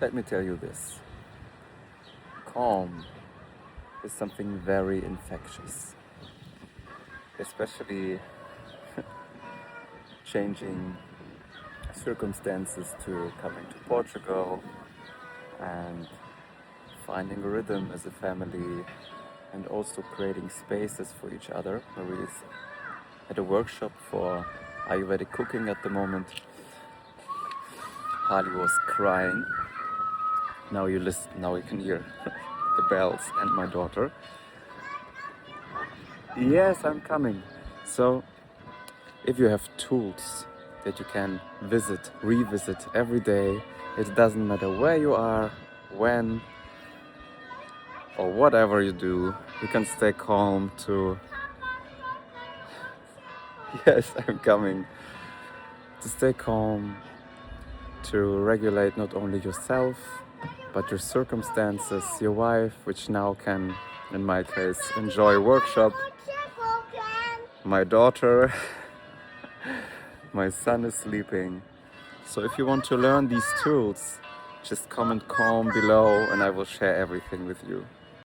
Let me tell you this. Calm is something very infectious, especially changing circumstances to coming to Portugal and finding a rhythm as a family and also creating spaces for each other. Marie is at a workshop for Ayurvedic cooking at the moment. Harley was crying. Now you listen. Now you can hear the bells and my daughter. Yes, I'm coming. So, if you have tools that you can visit, revisit every day, it doesn't matter where you are, when, or whatever you do, you can stay calm to. Yes, I'm coming. To stay calm, to regulate not only yourself, but your circumstances, your wife, which now can, in my case, enjoy workshop, my daughter, my son is sleeping. So if you want to learn these tools, just comment calm below and I will share everything with you.